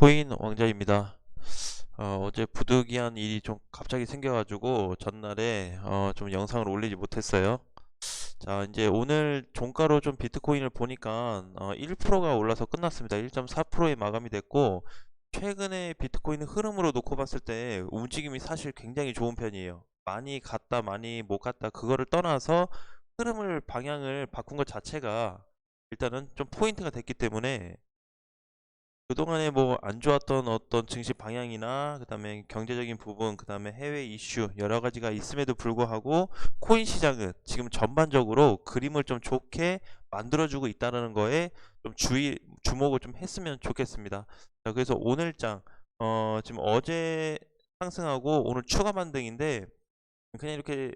비트코인 왕자입니다. 어제 부득이한 일이 좀 갑자기 생겨가지고 전날에 좀 영상을 올리지 못했어요. 자, 이제 오늘 종가로 좀 비트코인을 보니까 1%가 올라서 끝났습니다. 1.4%에 마감이 됐고, 최근에 비트코인 흐름으로 놓고 봤을 때 움직임이 사실 굉장히 좋은 편이에요. 많이 갔다 많이 못 갔다 그거를 떠나서 흐름을 방향을 바꾼 것 자체가 일단은 좀 포인트가 됐기 때문에 그동안에 뭐 안 좋았던 어떤 증시 방향이나 그다음에 경제적인 부분, 그다음에 해외 이슈 여러 가지가 있음에도 불구하고 코인 시장은 지금 전반적으로 그림을 좀 좋게 만들어주고 있다는 거에 좀 주목을 좀 했으면 좋겠습니다. 자, 그래서 오늘장 지금 어제 상승하고 오늘 추가 반등인데 그냥 이렇게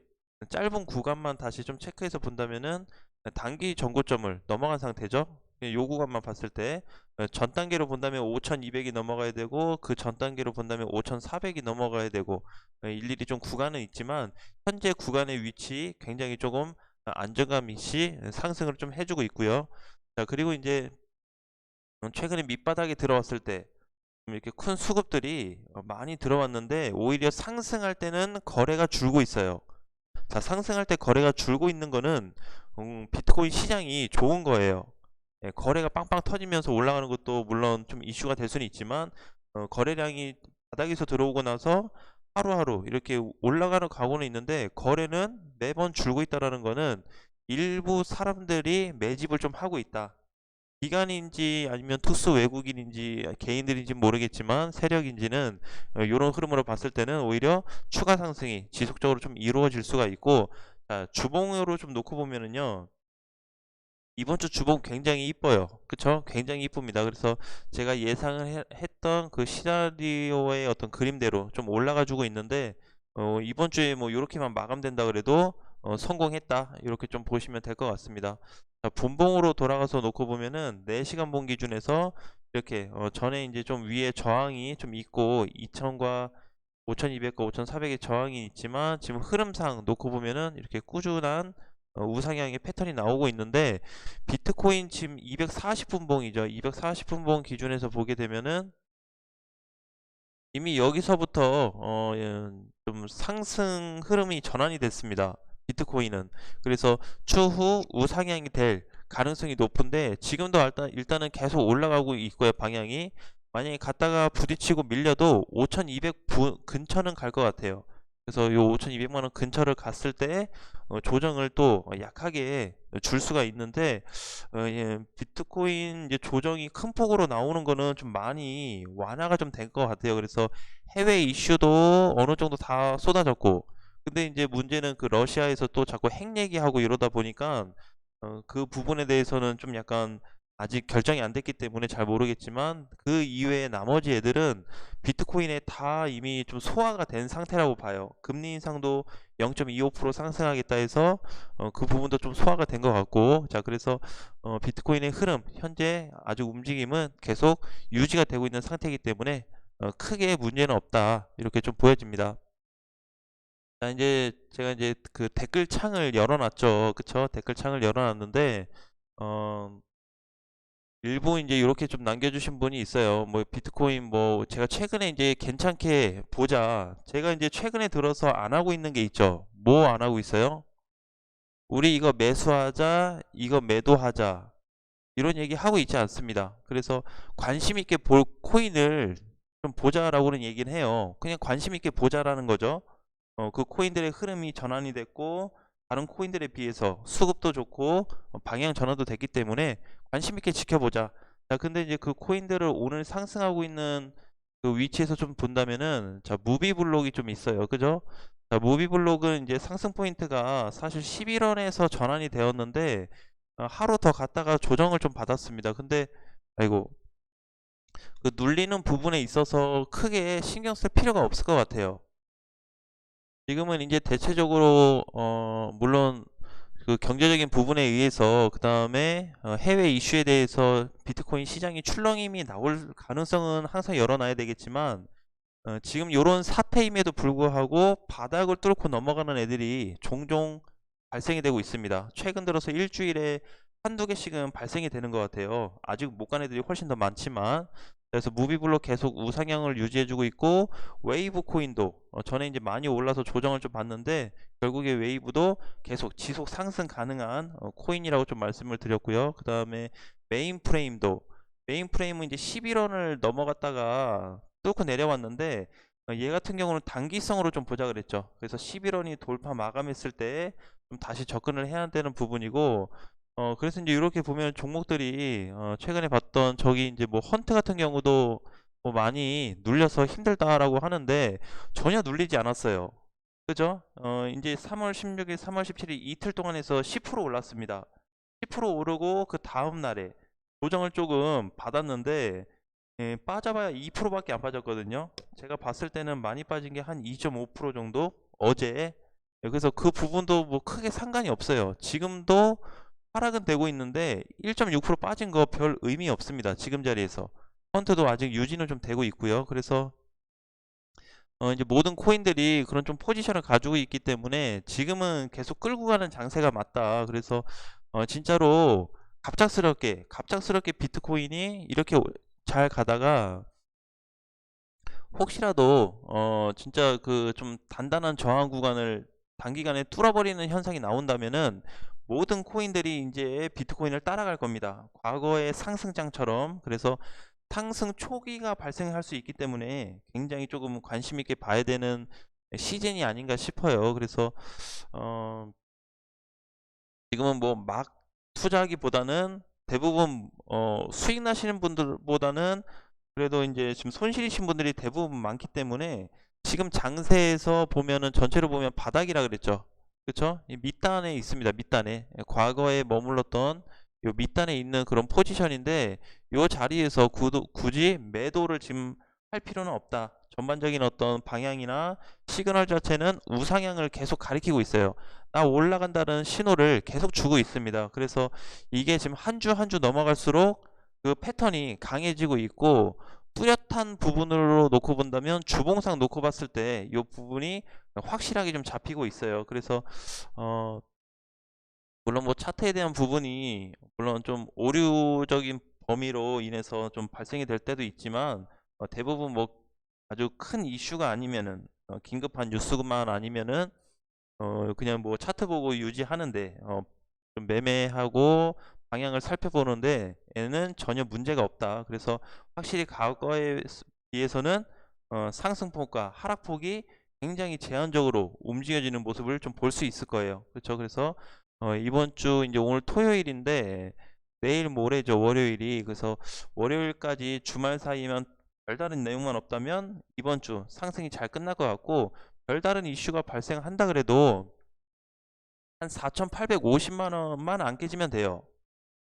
짧은 구간만 다시 좀 체크해서 본다면은 단기 전고점을 넘어간 상태죠. 요 구간만 봤을 때 전 단계로 본다면 5200이 넘어가야 되고, 그 전 단계로 본다면 5400이 넘어가야 되고, 일일이 좀 구간은 있지만 현재 구간의 위치 굉장히 조금 안정감 있이 상승을 좀 해주고 있고요. 자, 그리고 이제 최근에 밑바닥에 들어왔을 때 이렇게 큰 수급들이 많이 들어왔는데 오히려 상승할 때는 거래가 줄고 있어요. 자, 상승할 때 거래가 줄고 있는 거는 비트코인 시장이 좋은 거예요. 예, 거래가 빵빵 터지면서 올라가는 것도 물론 좀 이슈가 될 수는 있지만 거래량이 바닥에서 들어오고 나서 하루하루 이렇게 올라가는 각오는 있는데 거래는 매번 줄고 있다라는 거는 일부 사람들이 매집을 좀 하고 있다. 기관인지 아니면 투수 외국인인지 개인들인지 모르겠지만 세력인지는 이런 흐름으로 봤을 때는 오히려 추가 상승이 지속적으로 좀 이루어질 수가 있고, 자, 주봉으로 좀 놓고 보면은요, 이번 주 주봉 굉장히 이뻐요. 그쵸? 굉장히 이쁩니다. 그래서 제가 예상을 했던 그 시나리오의 어떤 그림대로 좀 올라가 주고 있는데, 이번 주에 뭐 이렇게만 마감된다 그래도 성공했다, 이렇게 좀 보시면 될 것 같습니다. 자, 분봉으로 돌아가서 놓고 보면은 4시간 봉 기준에서 이렇게 전에 이제 좀 위에 저항이 좀 있고 2000과 5200과 5400의 저항이 있지만 지금 흐름상 놓고 보면은 이렇게 꾸준한 우상향의 패턴이 나오고 있는데, 비트코인 지금 240분봉이죠. 240분봉 기준에서 보게 되면은 이미 여기서부터 좀 상승 흐름이 전환이 됐습니다. 비트코인은. 그래서 추후 우상향이 될 가능성이 높은데 지금도 일단은 계속 올라가고 있고요. 방향이 만약에 갔다가 부딪히고 밀려도 5200 근처는 갈 것 같아요. 그래서 요 5200만원 근처를 갔을 때 조정을 또 약하게 줄 수가 있는데, 예, 비트코인 이제 조정이 큰 폭으로 나오는 거는 좀 많이 완화가 좀 된 것 같아요. 그래서 해외 이슈도 어느 정도 다 쏟아졌고, 근데 이제 문제는 그 러시아에서 또 자꾸 핵 얘기하고 이러다 보니까 그 부분에 대해서는 좀 약간 아직 결정이 안 됐기 때문에 잘 모르겠지만, 그 이외의 나머지 애들은 비트코인에 다 이미 좀 소화가 된 상태라고 봐요. 금리 인상도 0.25% 상승하겠다 해서 그 부분도 좀 소화가 된 것 같고, 자, 그래서 비트코인의 흐름 현재 아주 움직임은 계속 유지가 되고 있는 상태이기 때문에 크게 문제는 없다, 이렇게 좀 보여집니다. 자, 이제 제가 이제 그 댓글 창을 열어놨죠. 그쵸? 댓글 창을 열어놨는데 어, 일부 이제 이렇게 좀 남겨주신 분이 있어요. 뭐 비트코인 뭐 제가 최근에 이제 괜찮게 보자. 제가 이제 최근에 들어서 안 하고 있는 게 있죠. 뭐 안 하고 있어요? 우리 이거 매수하자, 이거 매도하자, 이런 얘기 하고 있지 않습니다. 그래서 관심 있게 볼 코인을 좀 보자라고는 얘기는 해요. 그냥 관심 있게 보자라는 거죠. 그 코인들의 흐름이 전환이 됐고 다른 코인들에 비해서 수급도 좋고 방향 전환도 됐기 때문에 관심 있게 지켜보자. 자, 근데 이제 그 코인들을 오늘 상승하고 있는 그 위치에서 좀 본다면은, 자, 무비블록이 좀 있어요. 그죠? 자, 무비블록은 이제 상승 포인트가 사실 11원에서 전환이 되었는데 하루 더 갔다가 조정을 좀 받았습니다. 근데 아이고, 그 눌리는 부분에 있어서 크게 신경 쓸 필요가 없을 것 같아요. 지금은 이제 대체적으로 물론 그 경제적인 부분에 의해서 그 다음에 해외 이슈에 대해서 비트코인 시장이 출렁임이 나올 가능성은 항상 열어놔야 되겠지만, 지금 이런 사태임에도 불구하고 바닥을 뚫고 넘어가는 애들이 종종 발생이 되고 있습니다. 최근 들어서 일주일에 한두 개씩은 발생이 되는 것 같아요. 아직 못 간 애들이 훨씬 더 많지만, 그래서 무비블록 계속 우상향을 유지해주고 있고, 웨이브 코인도 전에 이제 많이 올라서 조정을 좀 봤는데 결국에 웨이브도 계속 지속 상승 가능한 코인이라고 좀 말씀을 드렸고요. 그 다음에 메인 프레임은 이제 11원을 넘어갔다가 뚫고 내려왔는데, 얘 같은 경우는 단기성으로 좀 보자 그랬죠. 그래서 11원이 돌파 마감했을 때 좀 다시 접근을 해야 되는 부분이고, 그래서 이제 이렇게 보면 종목들이 최근에 봤던 저기 이제 뭐 헌트 같은 경우도 뭐 많이 눌려서 힘들다라고 하는데 전혀 눌리지 않았어요. 그죠? 이제 3월 16일, 3월 17일 이틀 동안에서 10% 올랐습니다. 10% 오르고 그 다음 날에 조정을 조금 받았는데, 예, 빠져봐야 2%밖에 안 빠졌거든요. 제가 봤을 때는 많이 빠진 게 한 2.5% 정도 어제. 예, 그래서 그 부분도 뭐 크게 상관이 없어요. 지금도 하락은 되고 있는데 1.6% 빠진 거 별 의미 없습니다. 지금 자리에서 펀트도 아직 유지는 좀 되고 있고요. 그래서 이제 모든 코인들이 그런 좀 포지션을 가지고 있기 때문에 지금은 계속 끌고 가는 장세가 맞다. 그래서 진짜로 갑작스럽게 비트코인이 이렇게 잘 가다가 혹시라도 진짜 그 좀 단단한 저항 구간을 단기간에 뚫어버리는 현상이 나온다면은 모든 코인들이 이제 비트코인을 따라갈 겁니다. 과거의 상승장처럼. 그래서 상승 초기가 발생할 수 있기 때문에 굉장히 조금 관심 있게 봐야 되는 시즌이 아닌가 싶어요. 그래서 어 지금은 뭐 막 투자하기보다는 대부분 수익 나시는 분들보다는 그래도 이제 지금 손실이신 분들이 대부분 많기 때문에 지금 장세에서 보면은 전체로 보면 바닥이라 그랬죠. 그쵸? 이 밑단에 있습니다. 밑단에. 과거에 머물렀던 요 밑단에 있는 그런 포지션인데 요 자리에서 굳이 매도를 지금 할 필요는 없다. 전반적인 어떤 방향이나 시그널 자체는 우상향을 계속 가리키고 있어요. 나 올라간다는 신호를 계속 주고 있습니다. 그래서 이게 지금 한 주 한 주 넘어갈수록 그 패턴이 강해지고 있고, 뚜렷한 부분으로 놓고 본다면 주봉상 놓고 봤을 때 이 부분이 확실하게 좀 잡히고 있어요. 그래서 어 물론 뭐 차트에 대한 부분이 물론 좀 오류적인 범위로 인해서 좀 발생이 될 때도 있지만, 대부분 뭐 아주 큰 이슈가 아니면은 긴급한 뉴스만 아니면은 그냥 뭐 차트 보고 유지하는데 좀 매매하고 방향을 살펴보는데 얘는 전혀 문제가 없다. 그래서 확실히 과거에 비해서는 상승폭과 하락폭이 굉장히 제한적으로 움직여지는 모습을 좀 볼 수 있을 거예요. 그렇죠? 그래서 이번 주 이제 오늘 토요일인데 내일 모레죠, 월요일이. 그래서 월요일까지 주말 사이면 별다른 내용만 없다면 이번 주 상승이 잘 끝날 것 같고, 별다른 이슈가 발생한다 그래도 한 4,850만 원만 안 깨지면 돼요.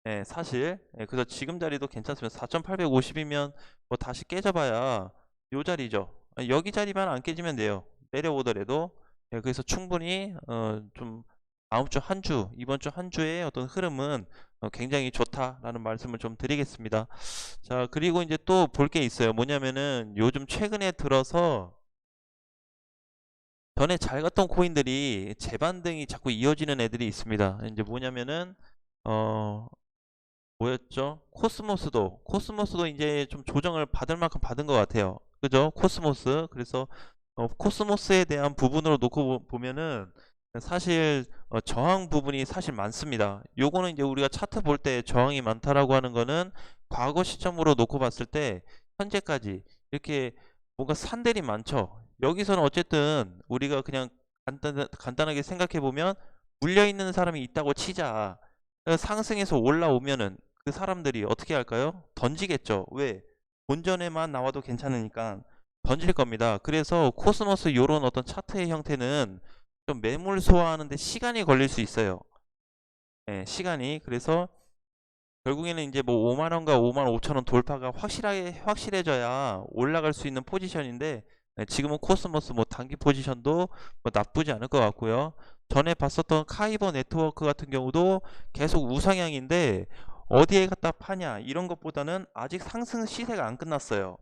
예, 사실. 예, 그래서 지금 자리도 괜찮습니다. 4,850이면 뭐 다시 깨져봐야 요 자리죠. 여기 자리만 안 깨지면 돼요. 내려오더라도. 예, 그래서 충분히 좀 다음 주 한 주, 이번 주 한 주의 어떤 흐름은 굉장히 좋다라는 말씀을 좀 드리겠습니다. 자, 그리고 이제 또 볼 게 있어요. 뭐냐면은 요즘 최근에 들어서 전에 잘 갔던 코인들이 재반등이 자꾸 이어지는 애들이 있습니다. 이제 뭐냐면은 어 뭐였죠? 코스모스도 이제 좀 조정을 받을 만큼 받은 것 같아요. 그죠? 코스모스. 그래서 코스모스에 대한 부분으로 놓고 보면은 사실 저항 부분이 사실 많습니다. 요거는 이제 우리가 차트 볼 때 저항이 많다라고 하는 거는 과거 시점으로 놓고 봤을 때 현재까지 이렇게 뭔가 산들이 많죠. 여기서는 어쨌든 우리가 그냥 간단하게 생각해 보면 물려 있는 사람이 있다고 치자. 상승해서 올라오면은 그 사람들이 어떻게 할까요? 던지겠죠. 왜? 본전에만 나와도 괜찮으니까 던질 겁니다. 그래서 코스모스 요런 어떤 차트의 형태는 좀 매물 소화하는데 시간이 걸릴 수 있어요. 예, 시간이. 그래서 결국에는 이제 뭐 5만 원과 5만 5천 원 돌파가 확실해져야 올라갈 수 있는 포지션인데, 지금은 코스모스 뭐 단기 포지션도 뭐 나쁘지 않을 것 같고요. 전에 봤었던 카이버 네트워크 같은 경우도 계속 우상향인데 어디에 갖다 파냐 이런 것보다는 아직 상승 시세가 안 끝났어요.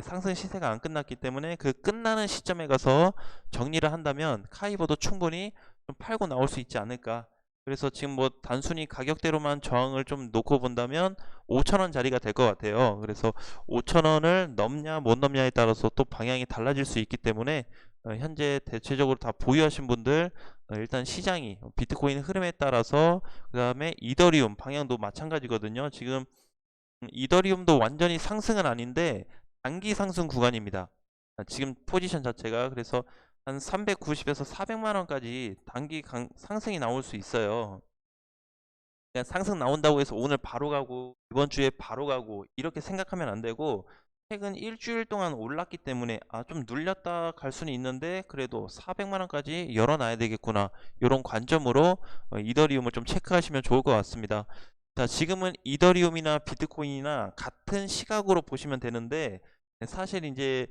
상승 시세가 안 끝났기 때문에 그 끝나는 시점에 가서 정리를 한다면 카이버도 충분히 좀 팔고 나올 수 있지 않을까. 그래서 지금 뭐 단순히 가격대로만 저항을 좀 놓고 본다면 5,000원 자리가 될 것 같아요. 그래서 5,000원을 넘냐 못 넘냐에 따라서 또 방향이 달라질 수 있기 때문에 현재 대체적으로 다 보유하신 분들 일단 시장이 비트코인 흐름에 따라서, 그 다음에 이더리움 방향도 마찬가지거든요. 지금 이더리움도 완전히 상승은 아닌데 단기 상승 구간입니다. 지금 포지션 자체가. 그래서 한 390에서 400만 원까지 단기 상승이 나올 수 있어요. 그냥 상승 나온다고 해서 오늘 바로 가고 이번 주에 바로 가고 이렇게 생각하면 안 되고, 최근 일주일 동안 올랐기 때문에 좀 눌렸다 갈 수는 있는데 그래도 400만 원까지 열어놔야 되겠구나, 이런 관점으로 이더리움을 좀 체크하시면 좋을 것 같습니다. 자, 지금은 이더리움이나 비트코인이나 같은 시각으로 보시면 되는데, 사실 이제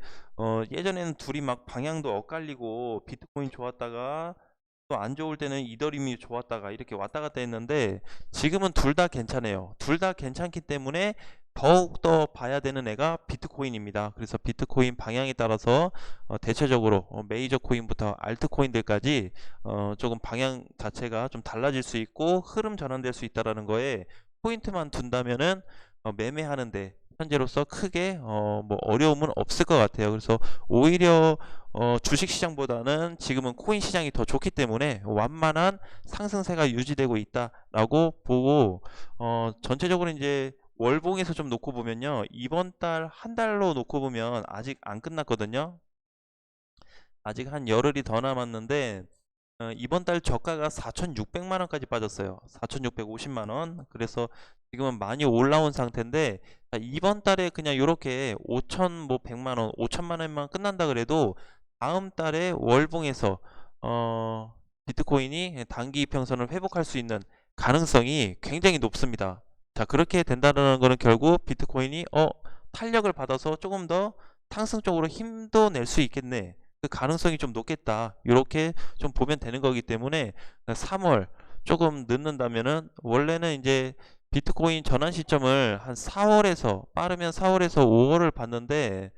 예전에는 둘이 막 방향도 엇갈리고 비트코인 좋았다가 또 안 좋을 때는 이더리움이 좋았다가 이렇게 왔다 갔다 했는데, 지금은 둘 다 괜찮아요. 둘 다 괜찮기 때문에 더욱더 봐야 되는 애가 비트코인입니다. 그래서 비트코인 방향에 따라서 대체적으로 메이저 코인부터 알트코인들까지 조금 방향 자체가 좀 달라질 수 있고 흐름 전환될 수 있다라는 거에 포인트만 둔다면은 매매하는데 현재로서 크게 뭐 어려움은 없을 것 같아요. 그래서 오히려 주식시장보다는 지금은 코인 시장이 더 좋기 때문에 완만한 상승세가 유지되고 있다라고 보고, 전체적으로 이제 월봉에서 좀 놓고 보면요, 이번 달 한 달로 놓고 보면 아직 안 끝났거든요. 아직 한 열흘이 더 남았는데 이번 달 저가가 4,600만 원까지 빠졌어요. 4,650만 원. 그래서 지금은 많이 올라온 상태인데, 이번 달에 그냥 이렇게 5천 뭐 100만 원, 5천만 원만 끝난다 그래도 다음 달에 월봉에서 비트코인이 단기 이평선을 회복할 수 있는 가능성이 굉장히 높습니다. 자, 그렇게 된다는 거는 결국 비트코인이 탄력을 받아서 조금 더 상승 쪽으로 힘도 낼 수 있겠네, 그 가능성이 좀 높겠다, 이렇게 좀 보면 되는 거기 때문에 3월 조금 늦는다면은, 원래는 이제 비트코인 전환 시점을 한 4월에서 빠르면 4월에서 5월을 봤는데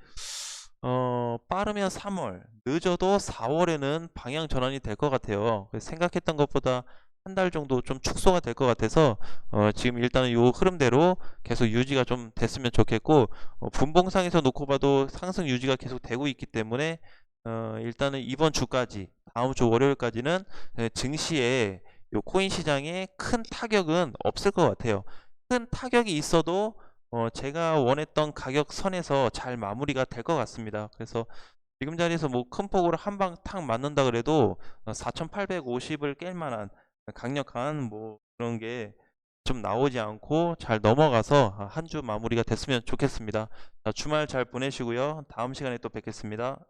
빠르면 3월, 늦어도 4월에는 방향 전환이 될 것 같아요. 그래서 생각했던 것보다 한 달 정도 좀 축소가 될 것 같아서 지금 일단은 이 흐름대로 계속 유지가 좀 됐으면 좋겠고, 분봉상에서 놓고 봐도 상승 유지가 계속 되고 있기 때문에 일단은 이번 주까지, 다음 주 월요일까지는 증시에 요 코인 시장에 큰 타격은 없을 것 같아요. 큰 타격이 있어도 제가 원했던 가격 선에서 잘 마무리가 될 것 같습니다. 그래서 지금 자리에서 뭐 큰 폭으로 한 방 탁 맞는다 그래도 4,850을 깰 만한 강력한 뭐 그런 게 좀 나오지 않고 잘 넘어가서 한 주 마무리가 됐으면 좋겠습니다. 자, 주말 잘 보내시고요. 다음 시간에 또 뵙겠습니다.